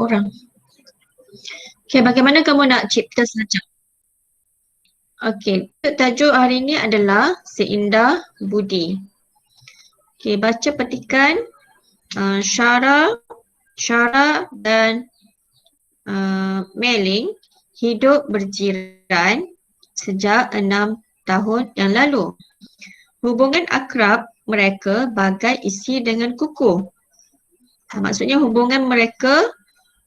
orang. Okey, bagaimana kamu nak cipta sajak? Okey, tajuk hari ini adalah Seindah Budi. Okey, baca petikan Syara dan Meling hidup berjiran sejak 6 tahun yang lalu. Hubungan akrab mereka bagai isi dengan kuku. Maksudnya hubungan mereka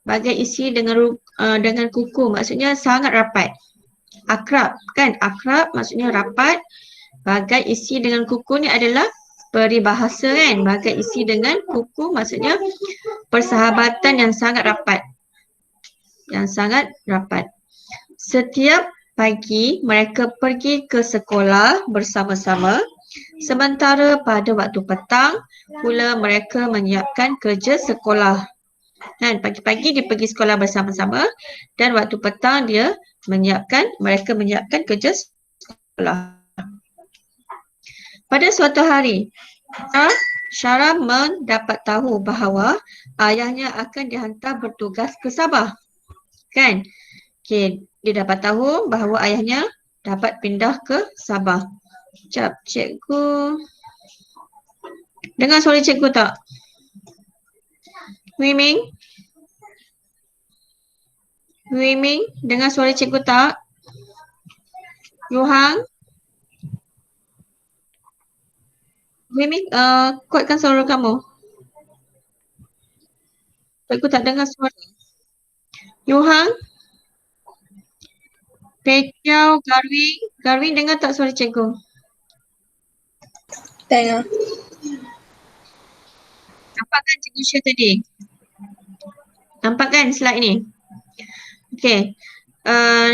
bagai isi dengan kuku, maksudnya sangat rapat. Akrab kan, akrab maksudnya rapat. Bagai isi dengan kuku ni adalah peribahasa kan, bagai isi dengan kuku maksudnya persahabatan yang sangat rapat. Setiap pagi mereka pergi ke sekolah bersama-sama, sementara pada waktu petang pula mereka menyiapkan kerja sekolah. Kan, pagi-pagi dia pergi sekolah bersama-sama dan waktu petang mereka menyiapkan kerja sekolah. Pada suatu hari, Syara mendapat tahu bahawa ayahnya akan dihantar bertugas ke Sabah. Kan? Okey, dia dapat tahu bahawa ayahnya dapat pindah ke Sabah. Sekejap, cikgu. Dengar suara cikgu tak? Wiming? Dengar suara cikgu tak? Yohang? Wiming, kuatkan suara kamu. Cikgu tak dengar suara. Yohang? Pekau, Garwin dengar tak suara cikgu? Dengar. Nampak kan cikgu share tadi? Nampak kan slide ni? Okey.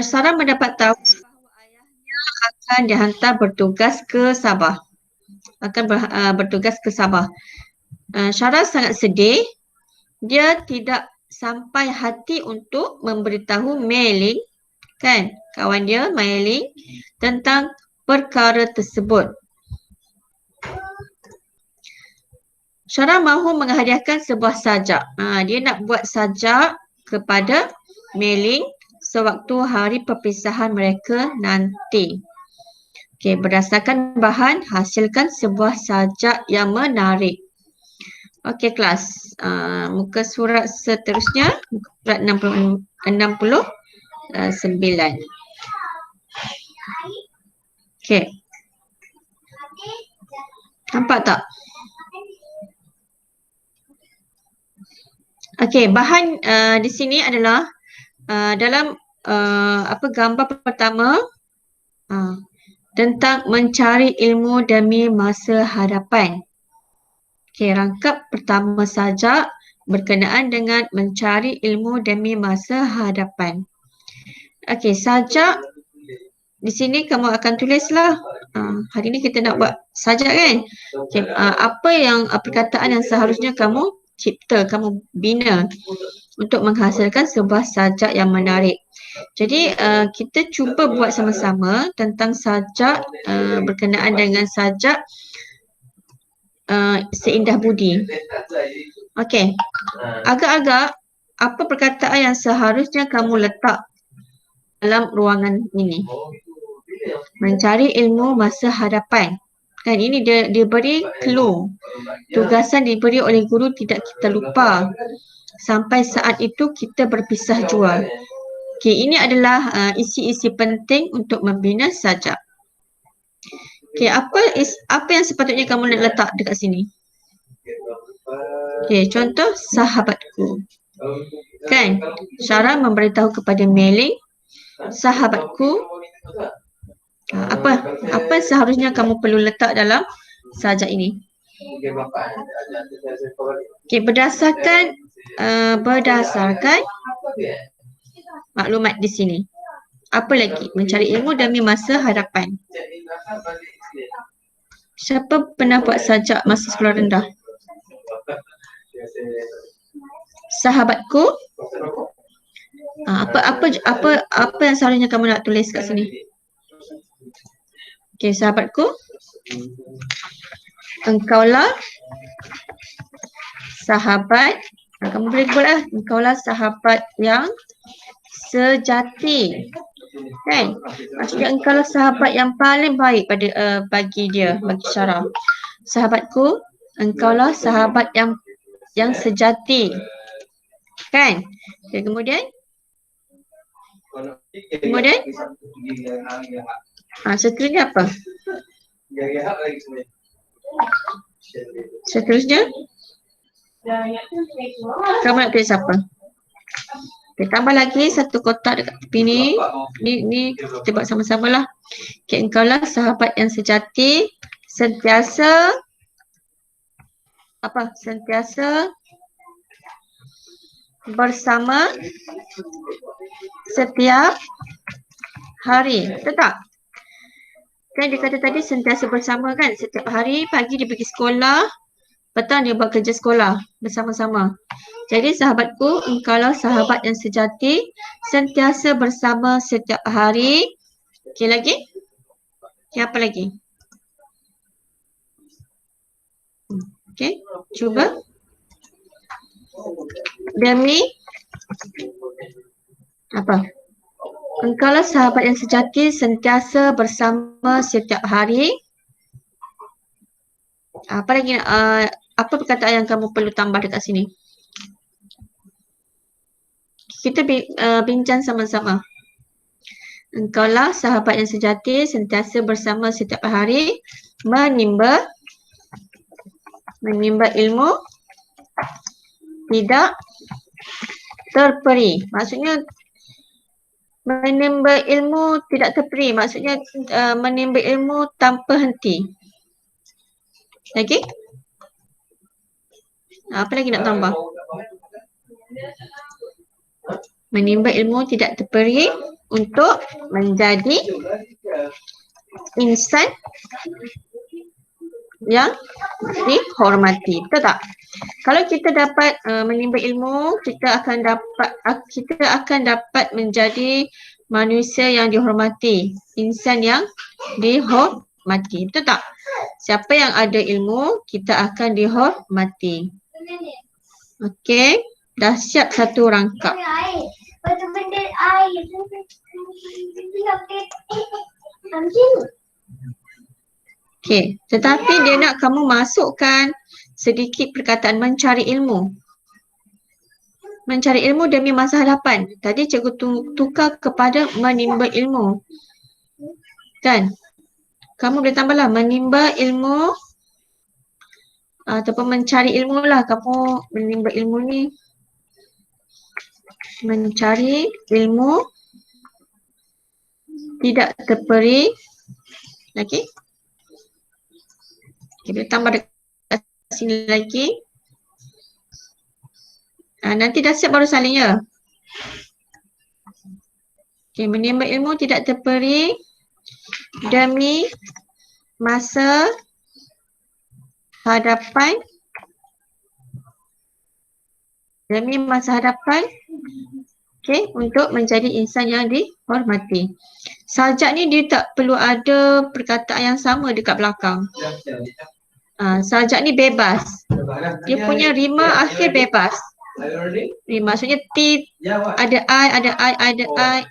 Sarah mendapat tahu bahawa ayahnya akan dihantar bertugas ke Sabah. Bertugas ke Sabah. Syara sangat sedih. Dia tidak sampai hati untuk memberitahu Meling, kan, kawan dia Meling, tentang perkara tersebut. Syara mahu menghadiahkan sebuah sajak. Dia nak buat sajak kepada Meling sewaktu hari perpisahan mereka nanti. Okey, berdasarkan bahan, hasilkan sebuah sajak yang menarik. Okey kelas, muka surat seterusnya, muka surat 69. Okey. Nampak tak? Okey, bahan di sini adalah dalam gambar pertama tentang mencari ilmu demi masa hadapan. Okey, rangkap pertama sajak berkenaan dengan mencari ilmu demi masa hadapan. Okey, sajak di sini kamu akan tulislah. Hari ni kita nak buat sajak kan? Okay, apa yang perkataan yang seharusnya kamu cipta, kamu bina untuk menghasilkan sebuah sajak yang menarik. Jadi kita cuba buat sama-sama tentang sajak berkenaan dengan sajak Seindah Budi. Okey. Agak-agak apa perkataan yang seharusnya kamu letak dalam ruangan ini? Mencari ilmu masa hadapan. Kan ini dia beri clue. Tugasan diberi oleh guru tidak kita lupa. Sampai saat itu kita berpisah jua. Okey, ini adalah isi-isi penting untuk membina sajak. Okey, apa yang sepatutnya kamu nak letak dekat sini? Okey, contoh sahabatku. Kan? Syara memberitahu kepada Meling, sahabatku. Apa seharusnya kamu perlu letak dalam sajak ini? Okey, berdasarkan maklumat di sini. Apa lagi? Mencari ilmu demi masa hadapan. Siapa pernah buat sajak masa sekolah rendah? Sahabatku. Apa yang seharusnya kamu nak tulis kat sini? Okey, sahabatku. Engkaulah sahabat Kamu boleh buat lah. Engkaulah sahabat yang sejati. Kan? Maksudnya engkaulah sahabat yang paling baik pada bagi dia, bagi Syarah. Sahabatku, engkaulah sahabat yang sejati. Kan? Okay, kemudian seterusnya apa? Seterusnya kamu nak pilih siapa? Okay, tambah lagi satu kotak dekat tepi ni. Ni kita buat sama-sama lah. Okay, engkaulah sahabat yang sejati, sentiasa apa? Sentiasa bersama setiap hari. Betul tak? Kan dia kata tadi sentiasa bersama kan? Setiap hari pagi dia pergi sekolah, petang dia buat kerja sekolah bersama-sama. Jadi sahabatku, engkaulah sahabat yang sejati, sentiasa bersama setiap hari. Okey lagi? Okey, apa lagi? Okey, cuba. Demi apa? Engkaulah sahabat yang sejati, sentiasa bersama setiap hari. Apa lagi? Apa perkataan yang kamu perlu tambah dekat sini? Kita bincang sama-sama. Engkaulah sahabat yang sejati, sentiasa bersama setiap hari, menimba ilmu, tidak terperi. Maksudnya menimba ilmu tidak terperi. Maksudnya menimba ilmu tanpa henti. Lagi? Apa lagi nak tambah? Menimba ilmu tidak terperi untuk menjadi insan yang dihormati. Betul tak? Kalau kita dapat menimba ilmu, kita akan dapat menjadi manusia yang dihormati, insan yang dihormati. Betul tak? Siapa yang ada ilmu, kita akan dihormati. Okey, dah siap satu rangkap. Okey, tetapi dia nak kamu masukkan sedikit perkataan mencari ilmu. Mencari ilmu demi masa hadapan. Tadi cikgu tukar kepada menimba ilmu. Kan? Kamu boleh tambahlah menimba ilmu ataupun mencari ilmu lah. Kamu menimba ilmu ni. Mencari ilmu tidak terperi. Okey. Okay, boleh tambah dekat sini lagi. Nanti dah siap baru salin ya. Okay, menimba ilmu tidak terperi demi masa hadapan. Demi masa hadapan. Okay, untuk menjadi insan yang dihormati. Sajak ni dia tak perlu ada perkataan yang sama dekat belakang. Sajak ni bebas. Dia punya rima akhir bebas. Rima maksudnya T, ada I,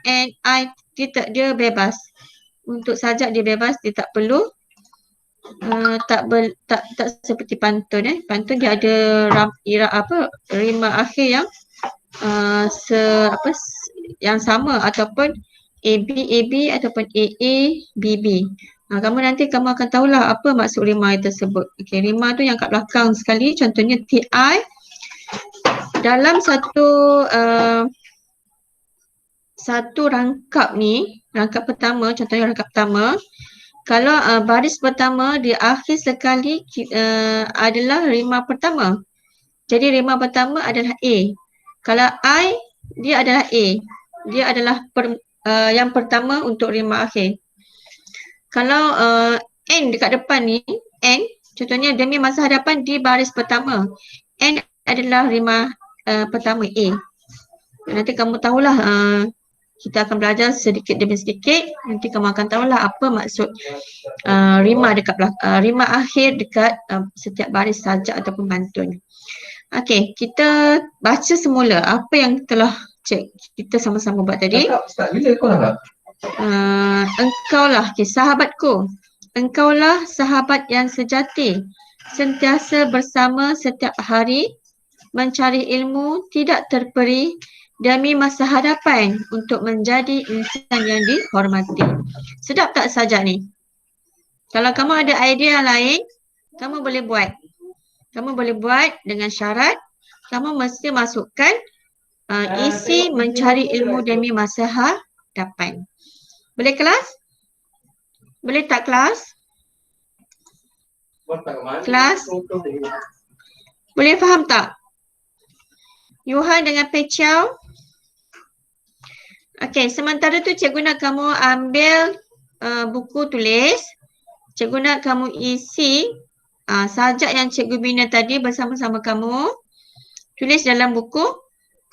N, I. Dia bebas. Untuk sajak dia bebas, dia tak perlu tak seperti pantun. Pantun dia ada rima akhir yang yang sama ataupun AB ataupun AA, BB. Kamu nanti akan tahulah apa maksud rima tersebut. Okey, rima tu yang kat belakang sekali, contohnya TI. Dalam satu rangkap ni, rangkap pertama, contohnya rangkap pertama, kalau baris pertama di akhir sekali adalah rima pertama. Jadi rima pertama adalah A. Kalau I, dia adalah A. Dia adalah yang pertama untuk rima akhir. Kalau N dekat depan ni, N, contohnya demi masa hadapan di baris pertama. N adalah rima pertama A. Nanti kamu tahulah, kita akan belajar sedikit demi sedikit. Nanti kamu akan tahulah apa maksud rima dekat rima akhir dekat setiap baris sajak ataupun pantun. Okey, kita baca semula apa yang telah kita sama-sama buat tadi. Start bila kau nak? Engkaulah, sahabatku. Engkaulah sahabat yang sejati. Sentiasa bersama setiap hari, mencari ilmu, tidak terperi demi masa hadapan untuk menjadi insan yang dihormati. Sedap tak sajak ni? Kalau kamu ada idea yang lain, kamu boleh buat. Kamu boleh buat dengan syarat kamu mesti masukkan isi mencari ilmu demi masa hadapan. Boleh kelas? Boleh tak kelas? Kelas? Boleh faham tak? Yuhan dengan Pei Chiao? Okey, sementara tu cikgu nak kamu ambil buku tulis. Cikgu nak kamu isi sajak yang cikgu bina tadi bersama-sama kamu. Tulis dalam buku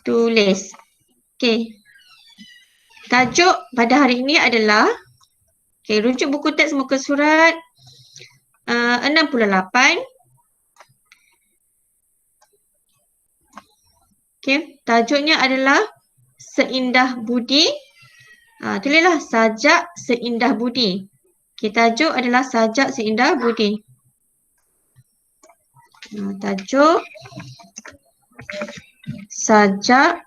tulis. Okey. Tajuk pada hari ini adalah rujuk buku teks muka surat 68. Tajuknya adalah Seindah Budi. Tulislah sajak seindah budi. Tajuk adalah sajak seindah budi. Tajuk sajak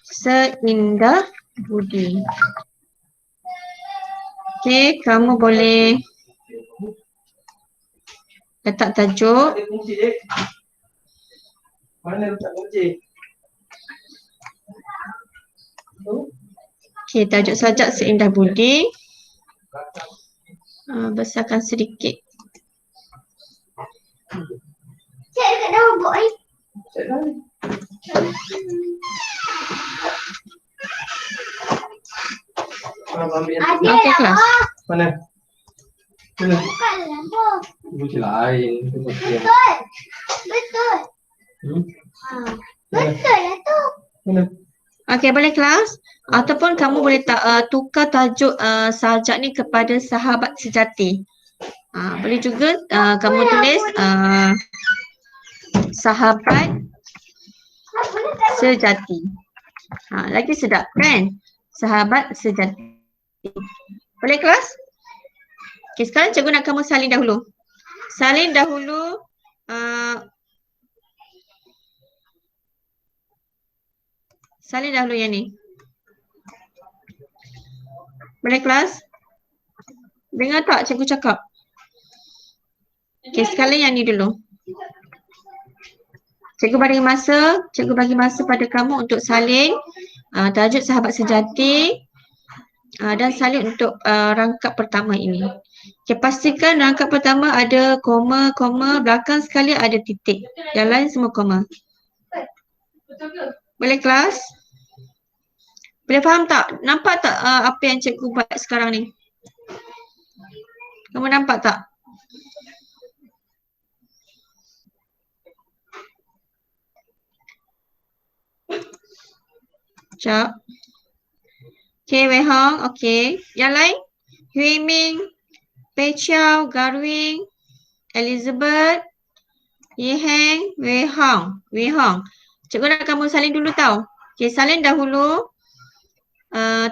seindah budi. Kamu boleh letak tajuk. Mana letak kunci? Tajuk sajak seindah budi. Besarkan sedikit. Cik dekat dalam buku ni. Cik dalam. Okey kelas. Mana? Mana? Bukan dalam buku. Kunci lain. Betul. Betul. Betul lah tu. Mana? Okey, boleh kelas? Ataupun kamu boleh tukar tajuk sajak ni kepada sahabat sejati. Boleh juga kamu tulis sahabat sejati. Lagi sedap kan? Sahabat sejati. Boleh kelas? Okey, sekarang cikgu nak kamu salin dahulu. Salin dahulu salin dahulu yang ni. Boleh kelas? Dengar tak cikgu cakap? Okey, sekali yang ni dulu. Cikgu bagi masa pada kamu untuk salin tajuk sahabat sejati dan salin untuk rangkap pertama ini. Okey, pastikan rangkap pertama ada koma, belakang sekali ada titik. Yang lain semua koma. Boleh kelas? Boleh faham tak? Nampak tak apa yang cikgu buat sekarang ni? Kamu nampak tak? Sekejap. Okey, Wei Hong. Okey. Yang lain? Hui Ming, Pei Chiao, Garwing, Elizabeth, Yi Heng, Wei Hong. Cikgu nak kamu salin dulu tau. Okey, salin dahulu.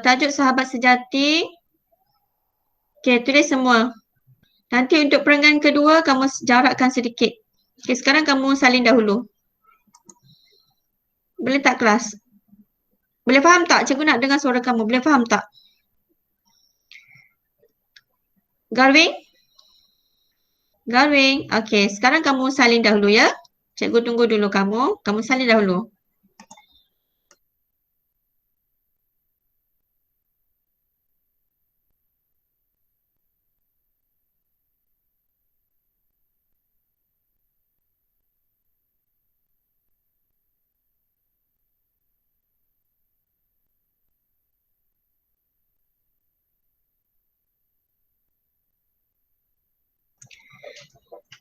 Tajuk sahabat sejati. Okey, tulis semua. Nanti untuk perenggan kedua kamu jarakkan sedikit. Okey, sekarang kamu salin dahulu. Boleh tak kelas? Boleh faham tak? Cikgu nak dengar suara kamu. Boleh faham tak? Garwing? Okey, sekarang kamu salin dahulu ya. Cikgu tunggu dulu kamu. Kamu salin dahulu.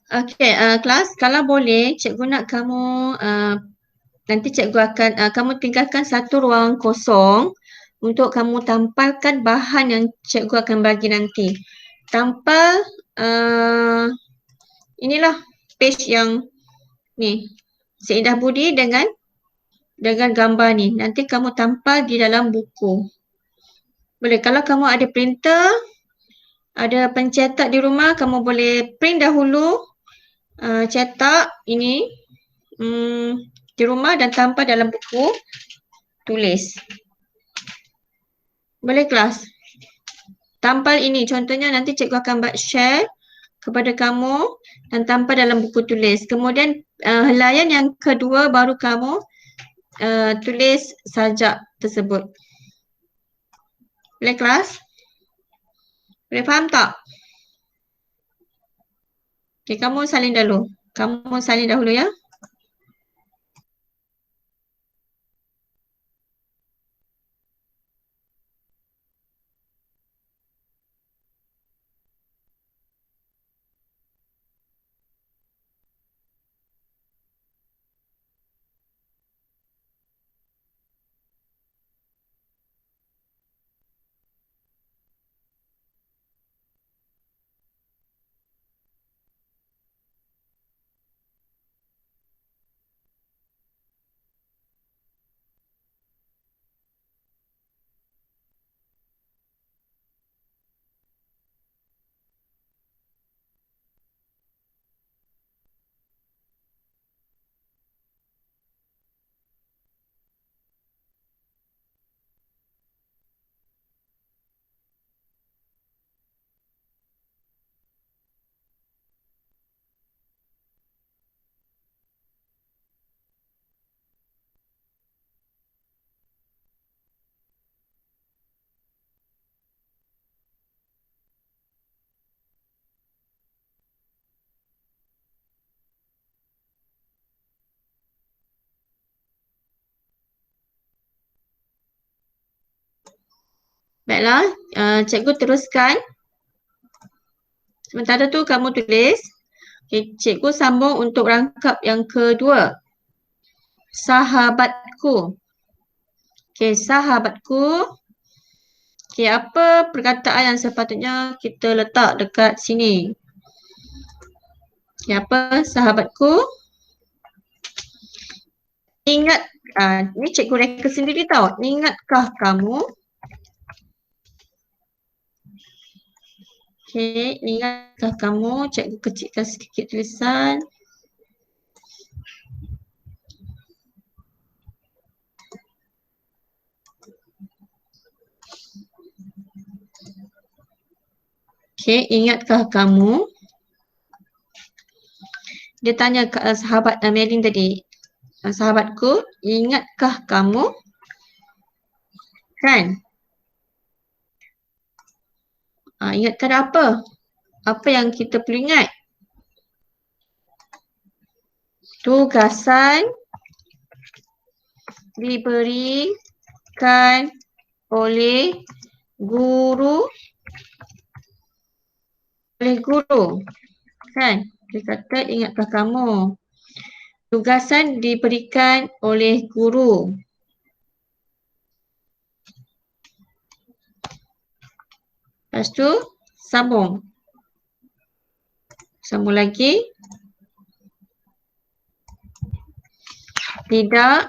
Okey, kelas, kalau boleh cikgu nak kamu nanti cikgu akan kamu tinggalkan satu ruang kosong untuk kamu tampalkan bahan yang cikgu akan bagi nanti. Tampal inilah page yang Ni. Seindah Budi dengan gambar ni. Nanti kamu tampal di dalam buku. Boleh. Kalau kamu ada printer, ada pencetak di rumah, kamu boleh print dahulu, cetak ini di rumah dan tampal dalam buku tulis. Boleh kelas? Tampal ini. Contohnya nanti cikgu akan buat share kepada kamu dan tampal dalam buku tulis. Kemudian helaian yang kedua baru kamu tulis sajak tersebut. Boleh kelas? Boleh faham tak? Okay, kamu salin dulu. Kamu salin dahulu ya. Baiklah, cikgu teruskan. Sementara tu kamu tulis. Okay, cikgu sambung untuk rangkap yang kedua. Sahabatku. Okay, sahabatku. Okay, apa perkataan yang sepatutnya kita letak dekat sini? Okay, apa sahabatku? Ingat, ni cikgu reka sendiri tau. Ingatkah kamu? Okay, ingatkah kamu? Cikgu kecilkan sedikit tulisan. Okay, ingatkah kamu? Dia tanya ke sahabat Melin tadi. Sahabatku, ingatkah kamu? Kan? Ingatkan apa? Apa yang kita perlu ingat? Tugasan diberikan oleh guru. Kan? Dia kata ingatkah kamu? Tugasan diberikan oleh guru. Lepas tu sambung. Sambung lagi. Tidak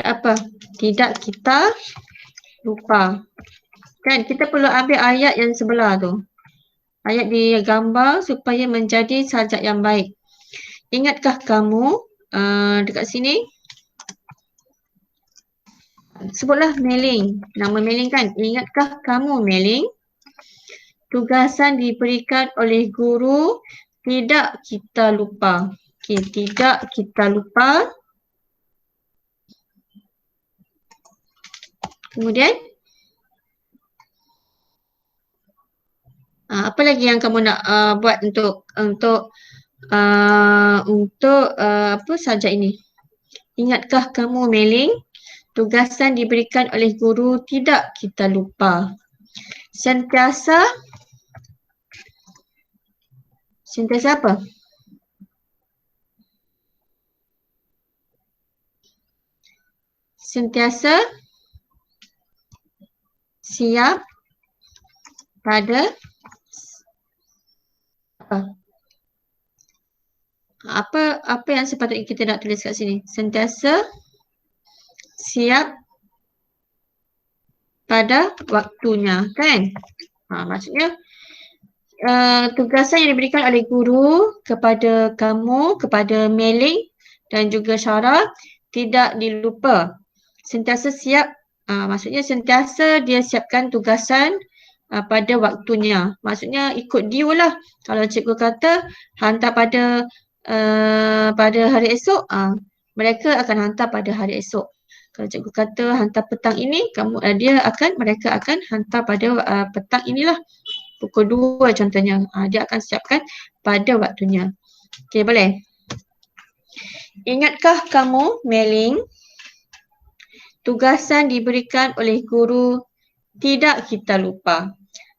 apa? Tidak kita lupa. Kan kita perlu ambil ayat yang sebelah tu. Ayat di gambar supaya menjadi sajak yang baik. Ingatkah kamu dekat sini? Sebutlah Meling. Nama Meling kan? Ingatkah kamu Meling? Tugasan diberikan oleh guru, tidak kita lupa. Okey, tidak kita lupa. Kemudian apa lagi yang kamu nak buat untuk apa sajak ini? Ingatkah kamu Meling? Tugasan diberikan oleh guru, tidak kita lupa. Sentiasa apa? Sentiasa siap pada apa yang sepatutnya kita nak tulis kat sini? Sentiasa siap pada waktunya, kan? Maksudnya tugasan yang diberikan oleh guru kepada kamu, kepada Mei-Ling dan juga Syara tidak dilupa. Sentiasa siap, maksudnya sentiasa dia siapkan tugasan pada waktunya. Maksudnya ikut due lah. Kalau cikgu kata hantar pada hari esok, mereka akan hantar pada hari esok. Kalau cikgu kata hantar petang ini, mereka akan hantar pada petang inilah. Pukul 2 contohnya. Dia akan siapkan pada waktunya. Okey, boleh? Ingatkah kamu, Mei-Ling, tugasan diberikan oleh guru tidak kita lupa.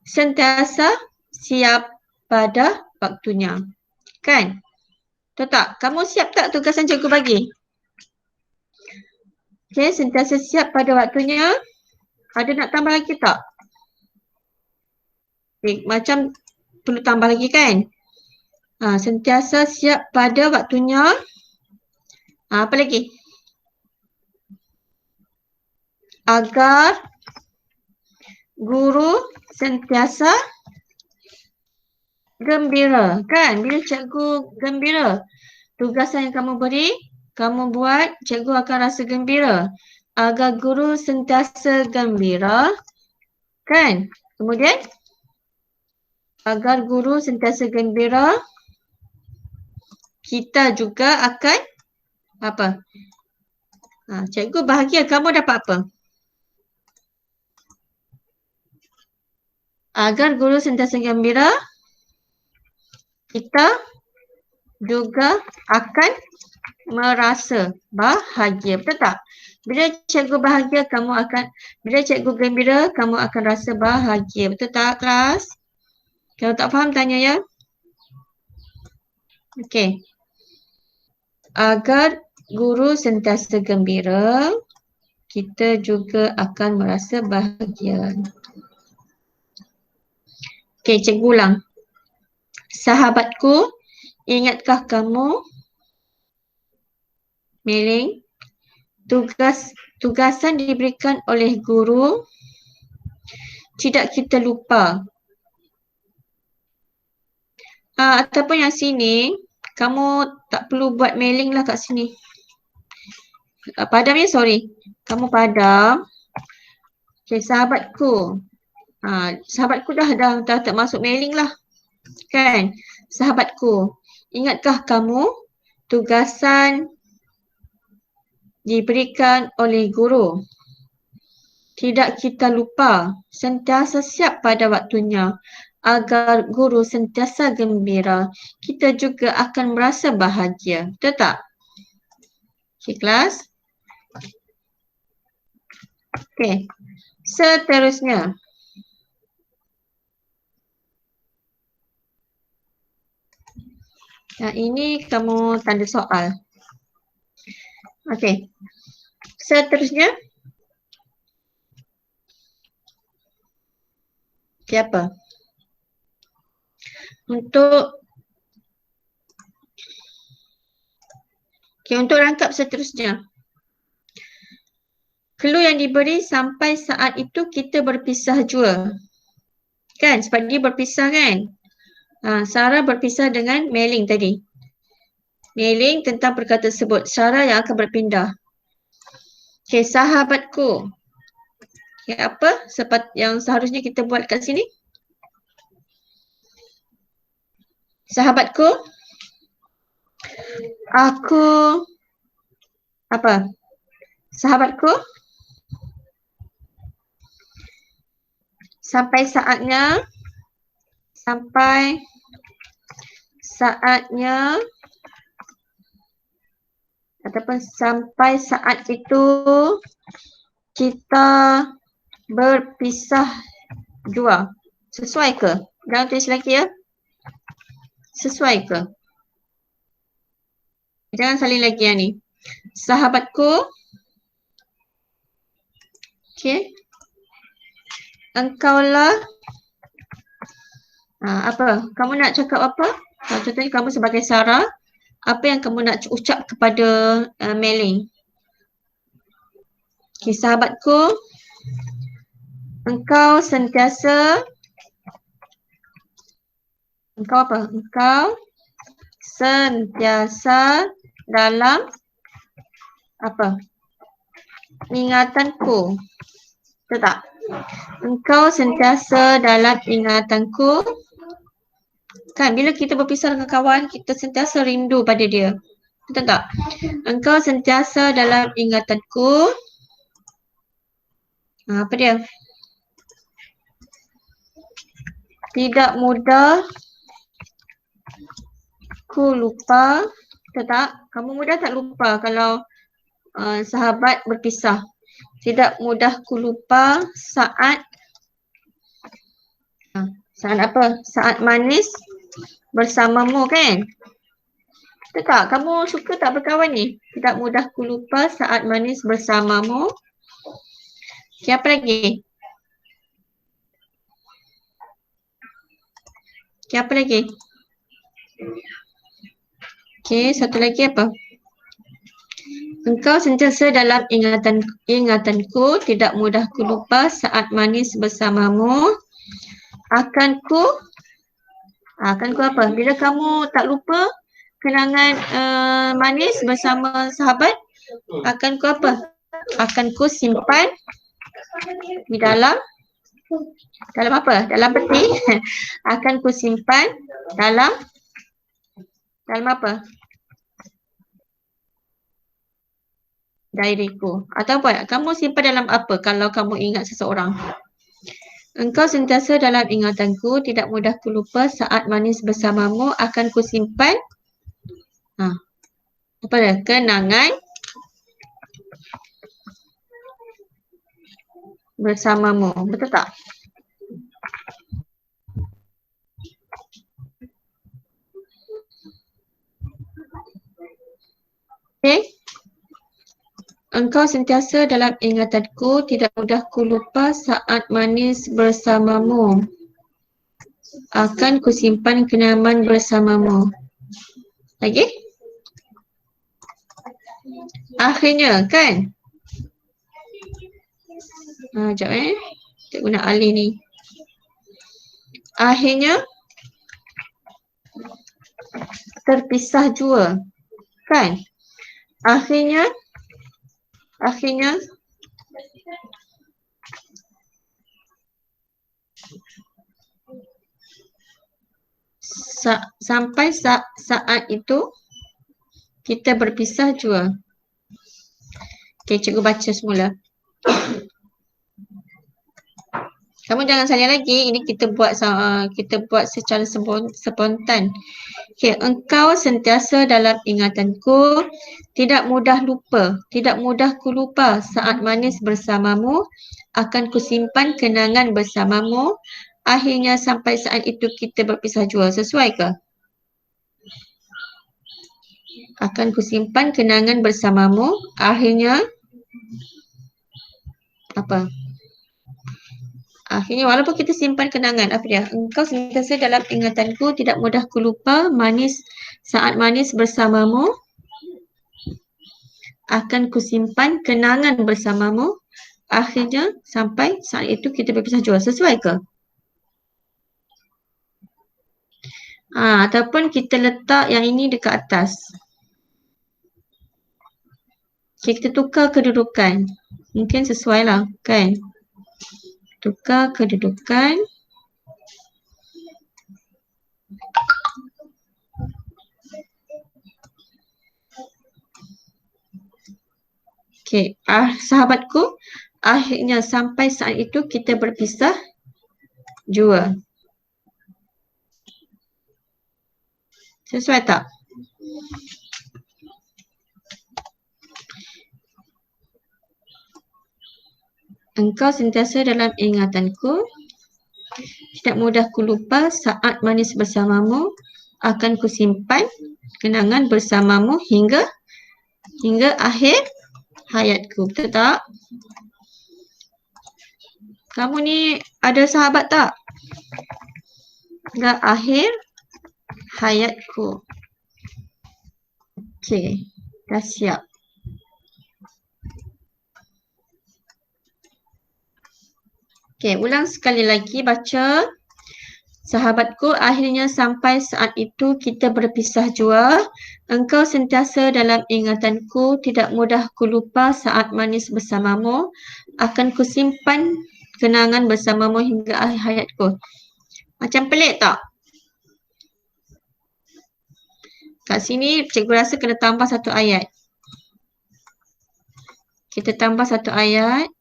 Sentiasa siap pada waktunya. Kan? Tahu tak? Kamu siap tak tugasan cikgu bagi? Okey, sentiasa siap pada waktunya. Ada nak tambah lagi tak? Okay, macam perlu tambah lagi kan? Sentiasa siap pada waktunya. Apa lagi? Agar guru sentiasa gembira. Kan? Bila cikgu gembira, tugasan yang kamu beri, kamu buat, cikgu akan rasa gembira. Agar guru sentiasa gembira. Kan? Kemudian, agar guru sentiasa gembira, kita juga akan apa? Cikgu bahagia, kamu dapat apa? Agar guru sentiasa gembira, kita juga akan merasa bahagia. Betul tak? Bila cikgu bahagia, bila cikgu gembira, kamu akan rasa bahagia. Betul tak, kelas? Kalau tak faham, tanya ya. Okey. Agar guru sentiasa gembira, kita juga akan merasa bahagia. Okey, cikgu ulang. Sahabatku, ingatkah kamu, Mei-Ling, tugasan diberikan oleh guru tidak kita lupa. Ataupun yang sini, kamu tak perlu buat Mei-Ling lah kat sini. Padam ya, sorry. Kamu padam. Okay, sahabatku. Sahabatku dah tak masuk Mei-Ling lah. Kan? Sahabatku. Ingatkah kamu tugasan diberikan oleh guru tidak kita lupa, sentiasa siap pada waktunya. Agar guru sentiasa gembira, kita juga akan merasa bahagia. Betul tak? Okay, kelas. Okay. Seterusnya. Yang ini kamu tanda soal. Okay. Seterusnya. Okay, apa? Untuk rangkap seterusnya. Clue yang diberi sampai saat itu kita berpisah jua. Kan? Sebab dia berpisah kan? Sarah berpisah dengan Mei-Ling tadi. Mei-Ling tentang perkara tersebut. Sarah yang akan berpindah. Okay, sahabatku. Okay, apa yang seharusnya kita buat kat sini? Sahabatku. Aku. Apa? Sahabatku. Sampai saatnya ataupun sampai saat itu kita berpisah jua. Sesuai ke? Jangan tulis lagi ya. Sesuai ke? Jangan salin lagi yang ni. Sahabatku. Okay. Engkaulah Apa? Kamu nak cakap apa? Contohnya kamu sebagai Sarah, apa yang kamu nak ucap kepada Mei? Okay, sahabatku, engkau sentiasa dalam apa? Ingatanku. Betul tak? Engkau sentiasa dalam ingatanku. Kan bila kita berpisah dengan kawan, kita sentiasa rindu pada dia. Betul tak? Engkau sentiasa dalam ingatanku. Apa dia? Tidak mudah ku lupa. Betul tak? Kamu mudah tak lupa kalau sahabat berpisah? Tidak mudah ku lupa saat apa? Saat manis bersamamu, kan? Betul tak? Kamu suka tak berkawan ni? Tidak mudah ku lupa saat manis bersamamu. Siapa lagi? Siapa lagi? Okey, satu lagi apa? Engkau sentiasa dalam ingatanku, tidak mudah ku lupa saat manis bersamamu. Akanku apa? Bila kamu tak lupa kenangan manis bersama sahabat, akanku apa? Akanku simpan di dalam apa? Dalam peti. Akanku simpan dalam apa? Diariku. Atau apa? Kamu simpan dalam apa kalau kamu ingat seseorang? Engkau sentiasa dalam ingatanku, tidak mudah ku lupa saat manis bersamamu, akan ku simpan apa dia? Kenangan bersamamu. Betul tak? Okay. Engkau sentiasa dalam ingatanku, tidak mudah ku lupa saat manis bersamamu. Akan ku simpan kenangan bersamamu. Lagi? Akhirnya, kan? Sekejap kita guna alih ni. Akhirnya terpisah jua. Kan? Akhirnya sampai saat itu kita berpisah jua. Okay, cikgu baca semula. Kamu jangan salih lagi. Ini kita buat secara spontan. Okay, engkau sentiasa dalam ingatanku, tidak mudah ku lupa saat manis bersamamu, akan ku simpan kenangan bersamamu, akhirnya sampai saat itu kita berpisah jua. Sesuai ke? Akan ku simpan kenangan bersamamu, akhirnya apa? Akhirnya walaupun kita simpan kenangan, apa dia? Engkau sentiasa dalam ingatanku, tidak mudah ku lupa saat manis bersamamu, akan ku simpan kenangan bersamamu, akhirnya sampai saat itu kita berpisah jua. Sesuai ke? Ataupun kita letak yang ini dekat atas. Okay, kita tukar kedudukan. Mungkin sesuai lah, kan? Tukar kedudukan. Okay, sahabatku, akhirnya sampai saat itu kita berpisah jua. Sesuai tak? Engkau sentiasa dalam ingatanku, tidak mudah ku lupa saat manis bersamamu, akan ku simpan kenangan bersamamu hingga akhir hayatku. Betul tak? Kamu ni ada sahabat tak? hingga akhir hayatku. Okey, dah siap. Okey, ulang sekali lagi baca. Sahabatku, akhirnya sampai saat itu kita berpisah jua. Engkau sentiasa dalam ingatanku, tidak mudah ku lupa saat manis bersamamu. Akan ku simpan kenangan bersamamu hingga akhir hayatku. Macam pelik tak? Kat sini cikgu rasa kena tambah satu ayat. Kita tambah satu ayat.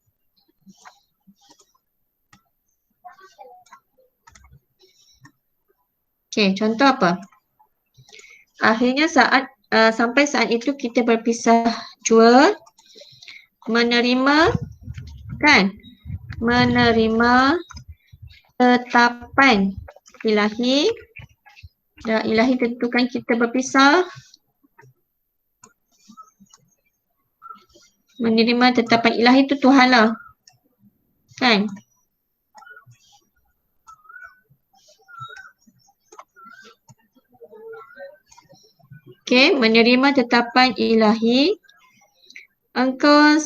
Okey, contoh apa? Akhirnya sampai saat itu kita berpisah jua. Menerima, kan? Menerima tetapan ilahi. Dah ilahi tentukan kita berpisah. Menerima tetapan ilahi itu Tuhan lah. Kan? Okey, menerima tetapan ilahi. Engkau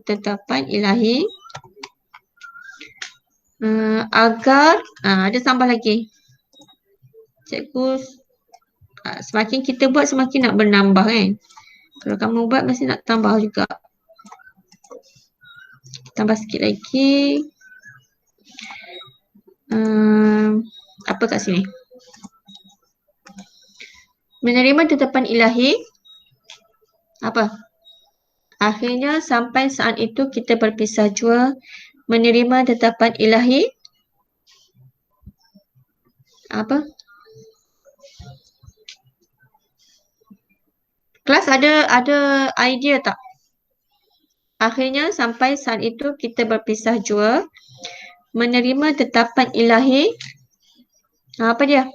tetapan ilahi agar ada tambah lagi. Cikgu semakin kita buat semakin nak bernambah kan. Kalau kamu buat mesti nak tambah juga. Tambah sikit lagi. Apa kat sini? Menerima tetapan ilahi. Apa? Akhirnya sampai saat itu kita berpisah jua. Menerima tetapan ilahi. Apa? Kelas ada idea tak? Akhirnya sampai saat itu kita berpisah jua. Menerima tetapan ilahi. Apa dia?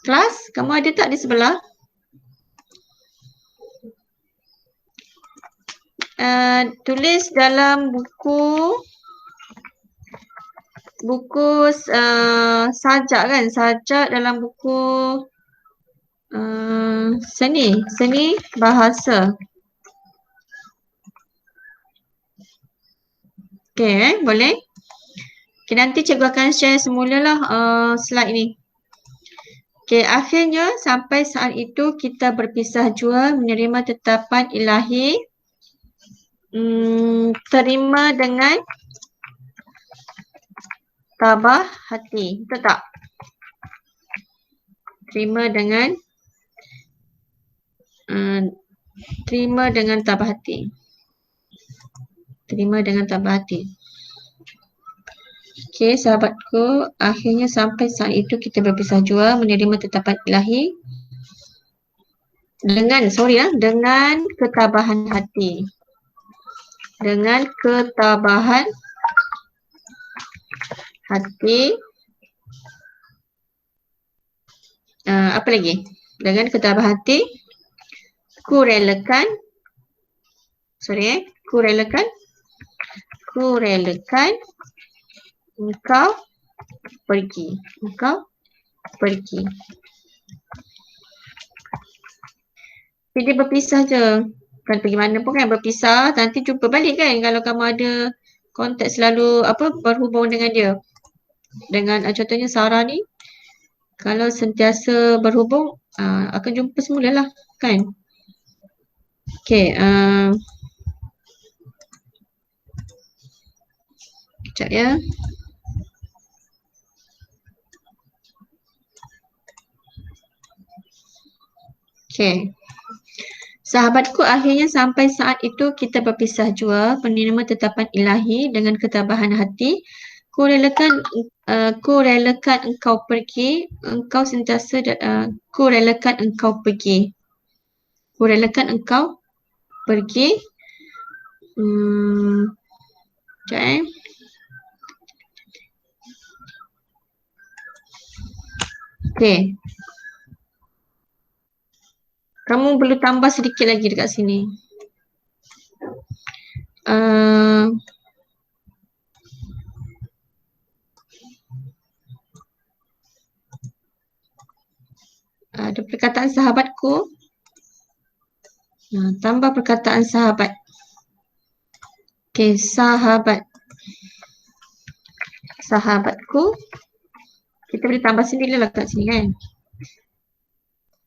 Kelas, kamu ada tak di sebelah? Tulis dalam buku sajak kan? Sajak dalam buku seni bahasa. Okey, boleh? Okay, nanti cikgu akan share semula lah slide ni. Okey, akhirnya sampai saat itu kita berpisah jua, menerima tetapan ilahi. Terima dengan tabah hati. Betul tak? Terima dengan tabah hati. Terima dengan tabah hati. Okey, sahabatku, akhirnya sampai saat itu kita berpisah jua, menerima tetapan ilahi dengan ketabahan hati. Dengan ketabahan hati. Apa lagi? Dengan ketabahan hati, ku relakan engkau pergi. Jadi berpisah je. Kan pergi mana pun kan berpisah, nanti jumpa balik kan kalau kamu ada kontak selalu berhubung dengan dia. Dengan contohnya Sarah ni, kalau sentiasa berhubung akan jumpa semula lah kan. Okey, sekejap ya. Okey. Sahabatku, akhirnya sampai saat itu kita berpisah jua, menerima tetapan ilahi dengan ketabahan hati. Ku relakan engkau pergi, engkau sentiasa ku relakan engkau pergi. Ku relakan engkau pergi. Okay. Okay. Kamu perlu tambah sedikit lagi dekat sini. ada perkataan sahabatku. Tambah perkataan sahabat. Okey, sahabat. Sahabatku. Kita boleh tambah sendirilah kat sini kan.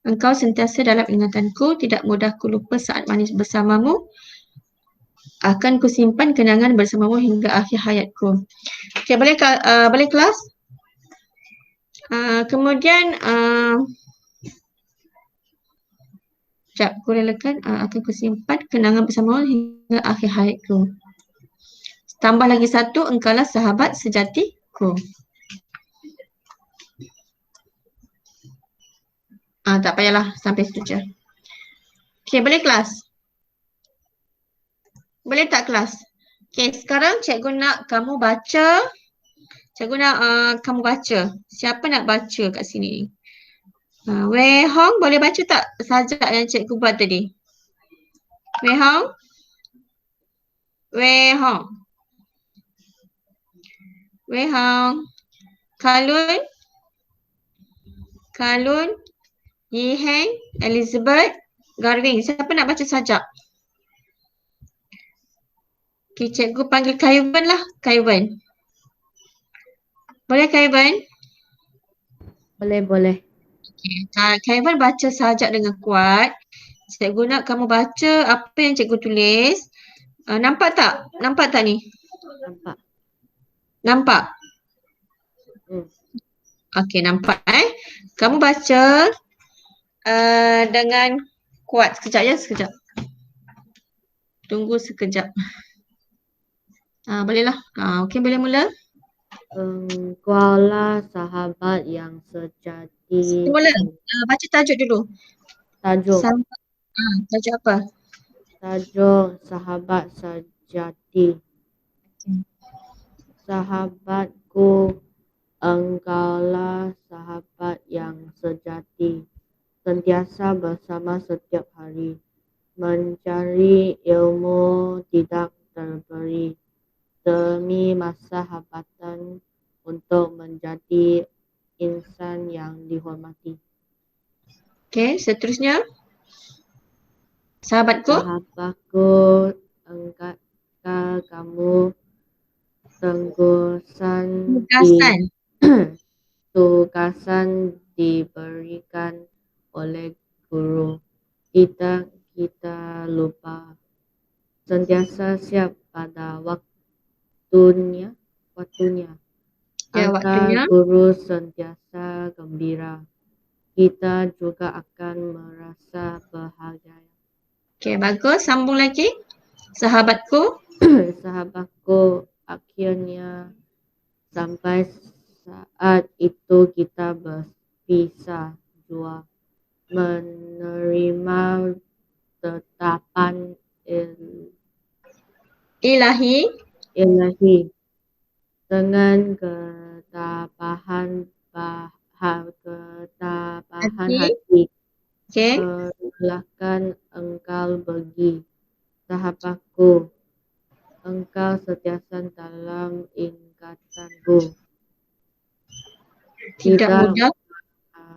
Engkau sentiasa dalam ingatanku, tidak mudah ku lupa saat manis bersamamu. Akan ku simpan kenangan bersamamu hingga akhir hayatku. Okey, boleh kelas? Kemudian sekejap, aku relakan akan ku simpan kenangan bersamamu hingga akhir hayatku. Tambah lagi satu, engkaulah sahabat sejatiku. Tak payahlah sampai situ je. Okey, boleh kelas? Boleh tak kelas? Okey, sekarang cikgu nak kamu baca. Cikgu nak kamu baca. Siapa nak baca kat sini? Wei Hong boleh baca tak sajak yang cikgu buat tadi? Wei Hong? Wei Hong? Wei Hong? Kalun? Kalun? Yi Heng? Elizabeth? Garvin. Siapa nak baca sajak? Okay, cikgu panggil Kaiwan lah. Kaiwan. Boleh Kaiwan? Boleh. Okay. Kaiwan baca sajak dengan kuat. Cikgu nak kamu baca apa yang cikgu tulis. Nampak tak? Nampak tak ni? Nampak. Nampak? Okey, nampak Kamu baca dengan kuat. Sekejap ya, sekejap. Tunggu sekejap. Bolehlah. Okey, boleh mula. Engkaulah sahabat yang sejati. Mula. Baca tajuk dulu. Tajuk. Tajuk apa? Tajuk sahabat sejati. Sahabatku, engkaulah sahabat yang sejati. Sentiasa bersama setiap hari. Mencari ilmu tidak terberi. Demi masa hambatan untuk menjadi insan yang dihormati. Okey, seterusnya. Sahabatku. Sahabatku, engkau kamu tugasan diberikan oleh guru. Kita lupa. Sentiasa siap pada waktunya. Ya, waktunya. Guru sentiasa gembira. Kita juga akan merasa bahagia. Okey, bagus. Sambung lagi. Sahabatku. Sahabatku, akhirnya sampai saat itu kita berpisah jua. Menerima tetapan ilahi dengan ketabahan hati. Okay. Relakan engkau pergi. Sahabatku, engkau sentiasa dalam ingatanku. Tidak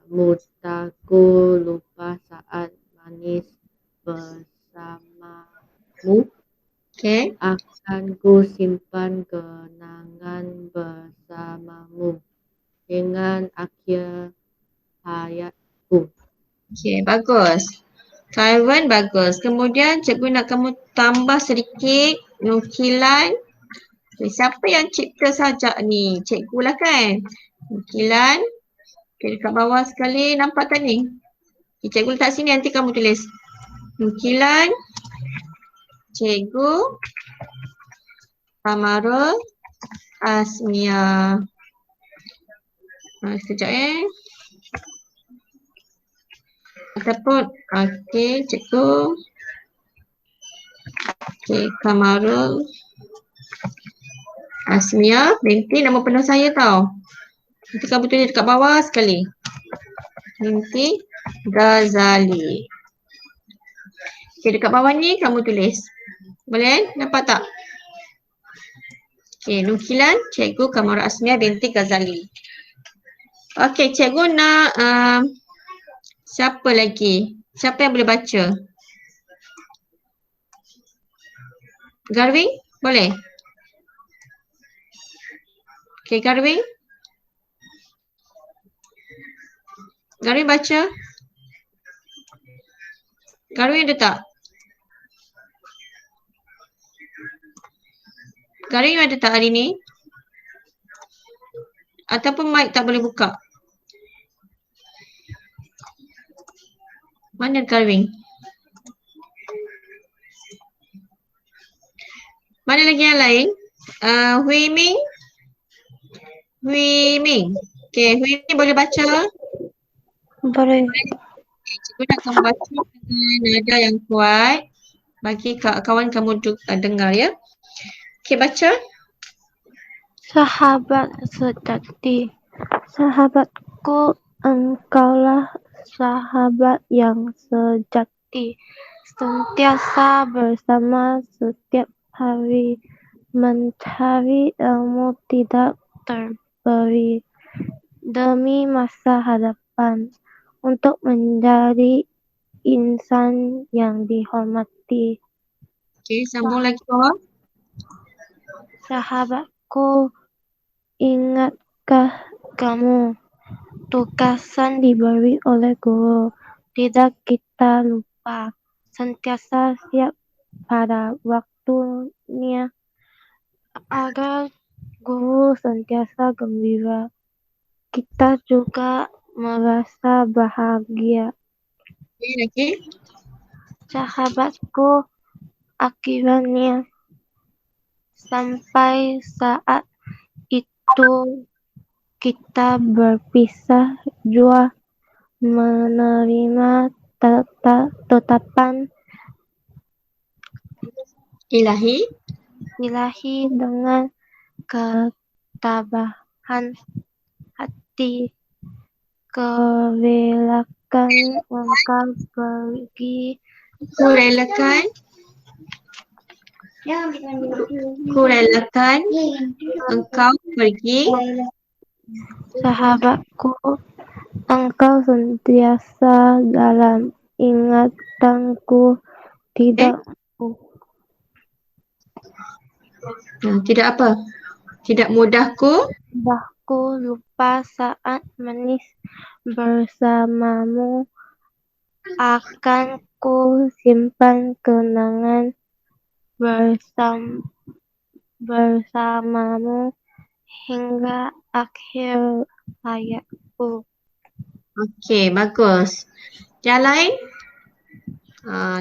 mudahku lupa saat manis bersamamu. Okay. Akan ku simpan kenangan bersamamu dengan akhir hayatku. Okay, bagus. Kaiwan bagus. Kemudian cikgu nak kamu tambah sedikit nukilan. Okay, siapa yang cipta sajak ni? Cikgu lah kan? Nukilan. Okay, dekat bawah sekali. Nampak tak ni? Okay, cikgu letak sini, nanti kamu tulis. Nukilan. Cikgu. Amarul. Asmia. Sekejap Ataupun, okey, cikgu. Okey, Kamarul. Asmia binti nama penuh saya tau. Nanti kamu tulis dekat bawah sekali. Binti Ghazali. Okey, dekat bawah ni kamu tulis. Boleh? Nampak tak? Okey, nukilan Cikgu Qamar Asmia binti Ghazali. Okey, Cikgu nak siapa lagi? Siapa yang boleh baca? Garvin, boleh? Okey, Garvin. Garvin baca. Garvin ada tak? Garvin ada tak hari ni? Ataupun mic tak boleh buka? Mana Garvin? Mana lagi yang lain? Hui Ming. Hui Ming. Okey, Hui Ming boleh baca? Boleh. Cikgu nak kamu baca dengan nada yang kuat bagi kawan kamu dengar ya. Okey, baca. Sahabat sejati. Sahabatku, engkaulah sahabat yang sejati. Sentiasa bersama setiap hari. Mencari ilmu tidak terberi. Demi masa hadapan. Untuk menjadi insan yang dihormati. Okey, sambung lagi bawah. Sahabatku, ingatkah kamu tugasan diberi oleh guru? Tidak kita lupa, sentiasa siap pada waktunya agar guru sentiasa gembira. Kita juga merasa bahagia. Okey, lagi. Sahabatku, akhirnya sampai saat itu kita berpisah jua menerima tetapan Ilahi. ilahi dengan ketabahan hati. Kerelakan engkau pergi. Kurelakan. Kurelakan engkau pergi. Sahabatku, engkau sentiasa dalam ingatanku. Tidak Tidak apa? Tidak mudahku. mudahku lupa saat manis bersamamu. Akan ku simpan kenangan bersamamu hingga akhir hayatku. Okey, bagus. Yang lain?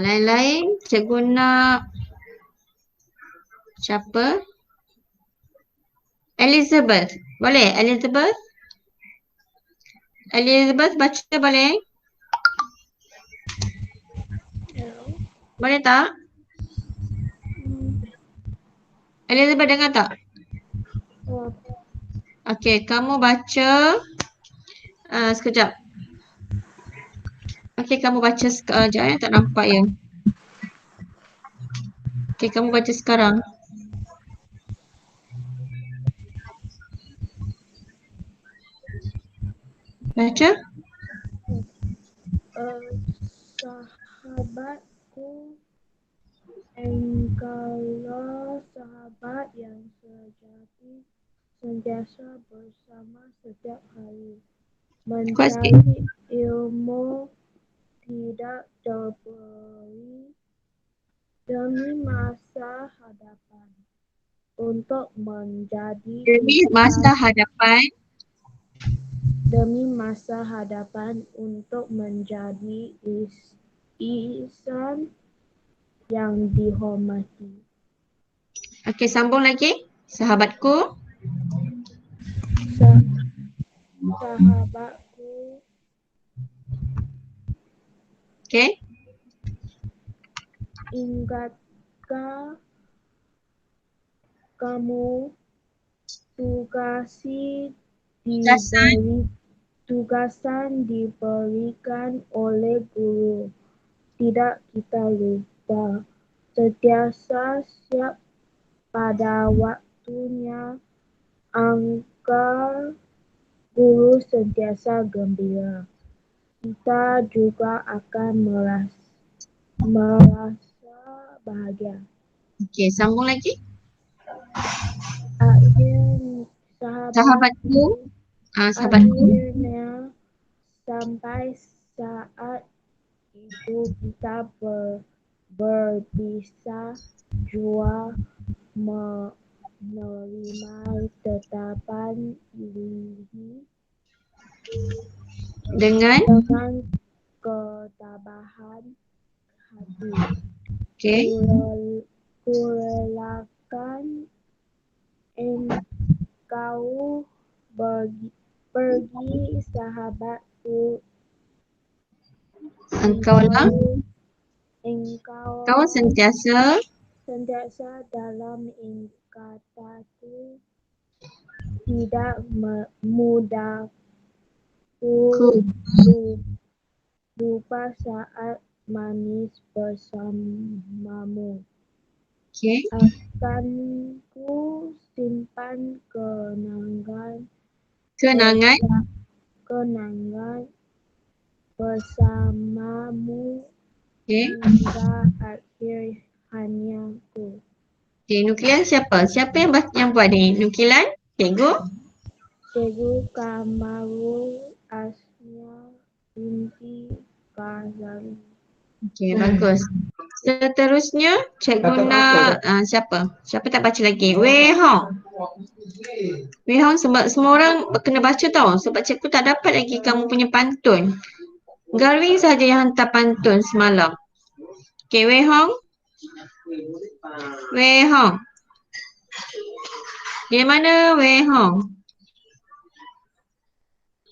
Lain-lain cikgu nak siapa? Elizabeth. Boleh Elizabeth? Elizabeth baca boleh? Boleh tak? Elizabeth dengar tak? Okey, kamu baca sekejap. Okey, kamu baca sekejap tak nampak ya. Okey, kamu baca sekarang. Baca. Sahabatku, engkaulah sahabat yang sejati, sentiasa bersama setiap hari. Kuat sikit. Mencari ilmu tidak terberi demi masa hadapan. Untuk menjadi Demi masa hadapan. demi masa hadapan untuk menjadi insan yang dihormati. Okey, sambung lagi. Sahabatku. Sahabatku, Okey. ingatkah kamu tugasan diberikan oleh guru? Tidak kita lupa, sentiasa siap pada waktu waktunya agar guru sentiasa gembira. Kita juga akan merasa bahagia. Okey, sambung lagi. Akhirnya Sahabatku, sahabatku. akhirnya sampai saat itu kita berpisah jua menerima tetapan ilahi Dengan dengan ketabahan hati. okey. Kurelakan engkau pergi sahabatku. Engkaulah Engkau kau sentiasa sentiasa dalam ingkatanku, tidak mudahku ku. lupa saat manis bersamamu. Okey. Akan ku simpan Kenangan bersamamu okey. hingga akhir hayatku. Okey, nukilan siapa? Siapa yang buat ni? Nukilan cikgu? Cikgu Kamaru Asnya Binti Ghazali. Okey, bagus. Seterusnya cikgu nak siapa? Siapa tak baca lagi? Wei Hong. Wei Hong, sebab semua orang kena baca tau. Sebab cikgu tak dapat lagi kamu punya pantun. Galvin saja yang hantar pantun semalam. Okey, Wei Hong. Wei Hong. Di mana Wei Hong?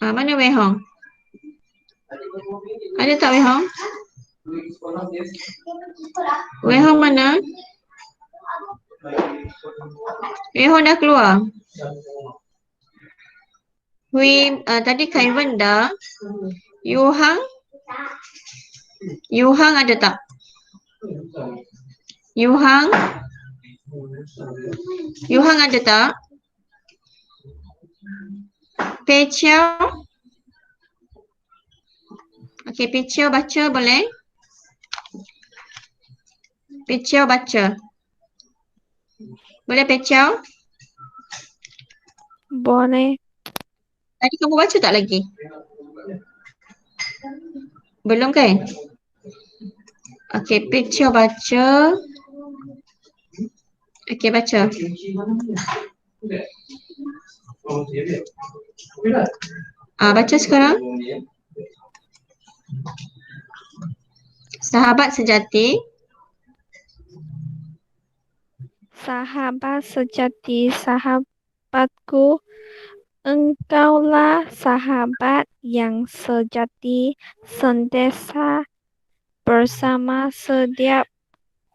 Mana Wei Hong? Ada tak Wei Hong? Wei Hong mana? Wei Hong dah keluar. Tadi Kaiwan dah. Yu Hang ada tak? Yu Hang ada tak? Pei Chiao. Okey, Pei Chiao baca boleh? Pei Chiao baca. Boleh Pei Chiao? Boleh. Tadi kamu baca tak lagi? Belum kan? Okey, Pei Chiao baca. Okey, baca. Baca sekarang. Sahabat sejati. Sahabat sejati, sahabatku, engkaulah sahabat yang sejati, senantiasa bersama setiap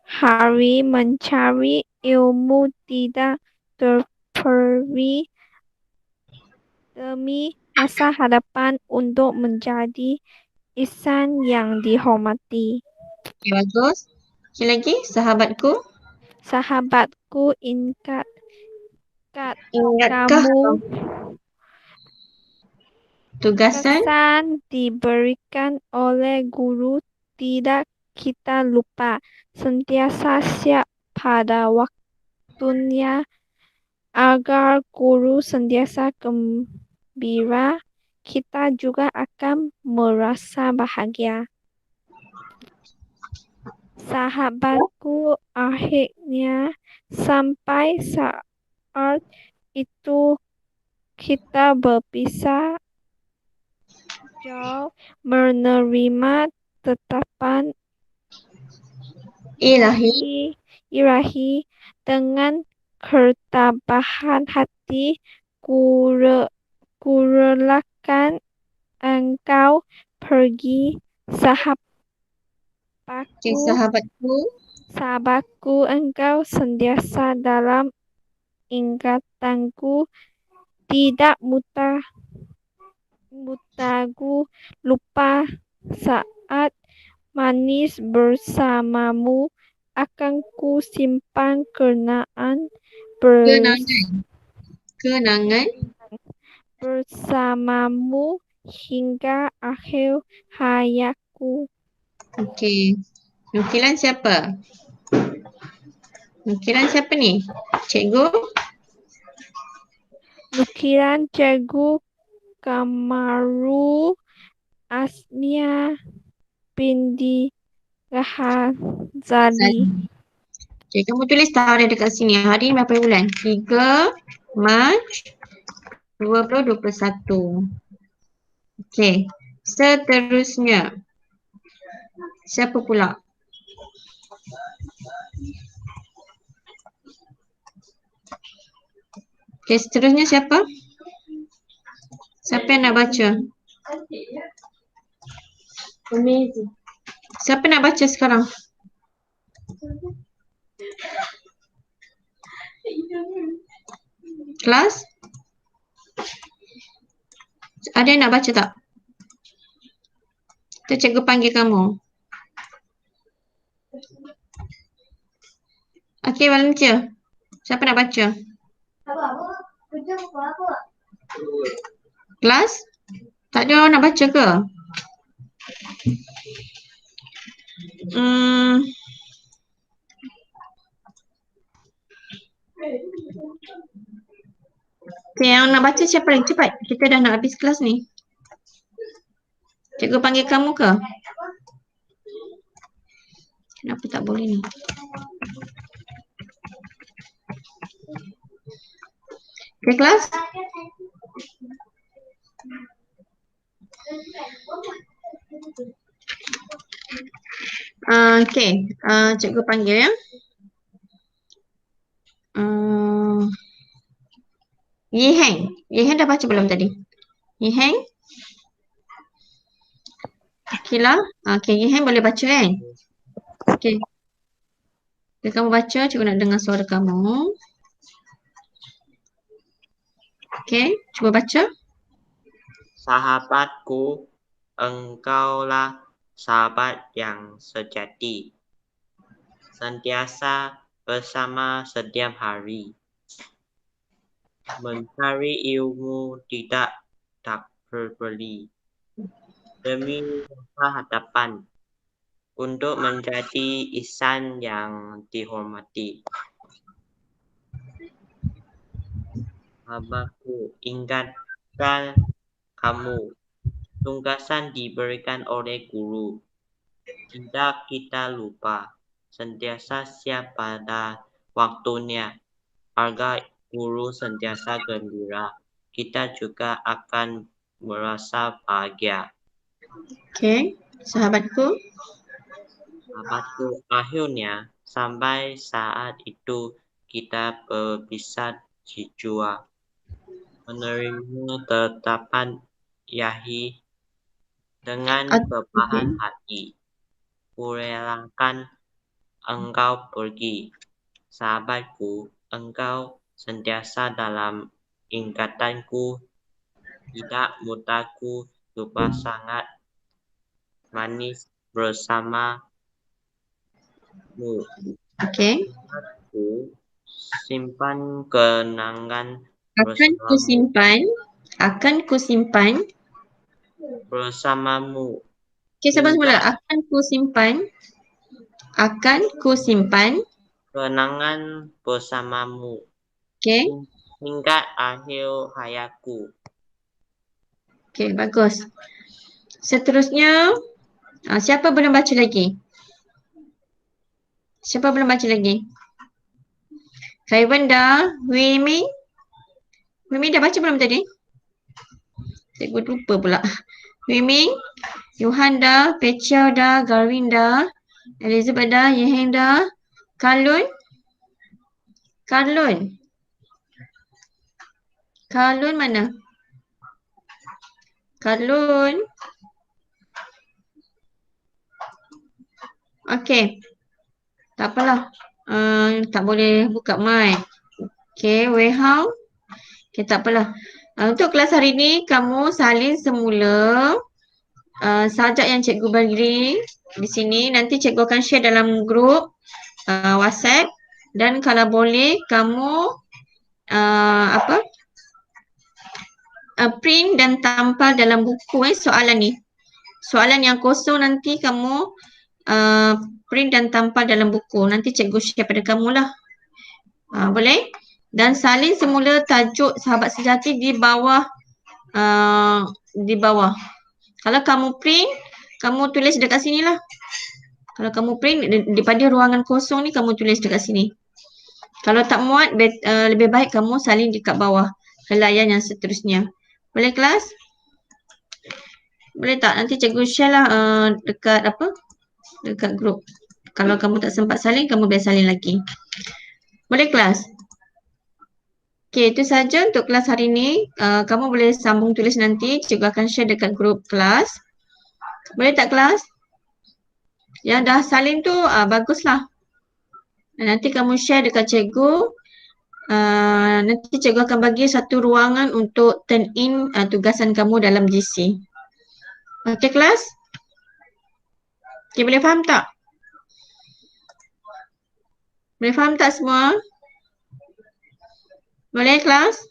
hari mencari ilmu tidak terperi demi masa hadapan untuk menjadi insan yang dihormati. Okey, bagus. Okey lagi, sahabatku. Sahabatku, ingatkah Ingatkah kamu tugasan pesan diberikan oleh guru tidak kita lupa, sentiasa siap pada waktunya agar guru sentiasa gembira, kita juga akan merasa bahagia. Sahabatku, akhirnya sampai saat itu kita berpisah jauh menerima tetapan ilahi dengan ketabahan hati. Kurelakan engkau pergi sahabatku, engkau sentiasa dalam ingatanku, tidak mudahku lupa saat manis bersamamu, akan ku simpan kenangan Kenangan. Kenangan. bersamamu hingga akhir hayatku. Okey. Nukilan siapa? Nukilan siapa ni? Cikgu? Nukilan Cikgu Kamaru Asnia binti Rahazali. Okey, kamu tulis tarikh dekat sini. Hari ni berapa bulan? 3 Mac 2021. Okey. Seterusnya. Siapa pula? Okey, seterusnya siapa? Siapa yang nak baca? Siapa nak baca sekarang? Kelas? Ada yang nak baca tak? Tu cikgu panggil kamu. Okey, volunteer. Siapa nak baca? Kelas? Tak ada orang nak baca ke? Okay, yang nak baca siapa lagi? Cepat. Kita dah nak habis kelas ni. Cikgu panggil kamu ke? Kenapa tak boleh ni? Okay, kelas? Okay, cikgu panggil ya. Yi Heng. Yi Heng dah baca belum tadi? Yi Heng? Okay lah. Okay, Yi Heng boleh baca kan? Okay. Okay, kamu baca, cikgu nak dengar suara kamu. Okay, cuba baca. Sahabatku, engkaulah sahabat yang sejati. Sentiasa bersama setiap hari. Mencari ilmu tidak terbeli. Demi masa hadapan. Untuk menjadi insan yang dihormati. Sahabatku, ingatkan kamu. Tugasan diberikan oleh guru. Tidak kita lupa. Sentiasa siap pada waktunya. Agar guru sentiasa gembira. Kita juga akan merasa bahagia. Okay, sahabatku. Sahabatku, akhirnya sampai saat itu kita berpisah jua. Menerima tetapan Yahi dengan kepahan hati. Kurelakan engkau pergi. Sahabatku, engkau sentiasa dalam ingatanku. Tidak mudahku lupa sangat manis bersamamu. Okay. Aku simpan kenangan Akan kusimpan bersamamu. Okay, sabar semula. Akan kusimpan kenangan bersamamu. Okay. Hingga akhir hayatku. Okay, bagus. Seterusnya, siapa belum baca lagi? Siapa belum baca lagi? Kaiwan dah. Hui Ming dah baca belum tadi? Cikgu lupa pula. Hui Ming, Yuhan dah, Pecha dah, Garwin dah, Elizabeth dah, Yeheng dah, Karlun mana? Karlun. Okay. Tak apalah. Tak boleh buka mic. Okay, Wei Hao. Okay, tak apalah. Untuk kelas hari ni, kamu salin semula sajak yang cikgu bagi di sini. Nanti cikgu akan share dalam grup WhatsApp. Dan kalau boleh, kamu print dan tampal dalam buku soalan ni. Soalan yang kosong nanti kamu print dan tampal dalam buku. Nanti cikgu share pada kamu lah. Boleh? Dan salin semula tajuk Sahabat Sejati di bawah. Kalau kamu print, kamu tulis dekat sini lah. Kalau kamu print daripada ruangan kosong ni, kamu tulis dekat sini. Kalau tak muat, lebih baik kamu salin dekat bawah helaian yang seterusnya. Boleh kelas? Boleh tak? Nanti cikgu share lah dekat grup. Kalau kamu tak sempat salin, kamu boleh salin lagi. Boleh kelas? Okey, itu saja untuk kelas hari ini. Kamu boleh sambung tulis nanti. Cikgu akan share dekat grup kelas. Boleh tak kelas? Yang dah salin tu baguslah. Nanti kamu share dekat cikgu. Nanti cikgu akan bagi satu ruangan untuk turn in tugasan kamu dalam GC. Okey kelas? Okey, boleh faham tak? Boleh faham tak semua? Boleh kelas?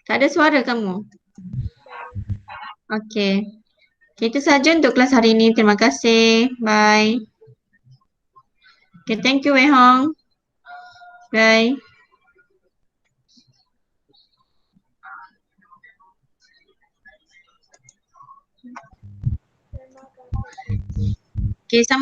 Tak ada suara kamu? Okey. Itu saja untuk kelas hari ini. Terima kasih. Bye. Okay, thank you Wei Hong. Bye. Okay, sama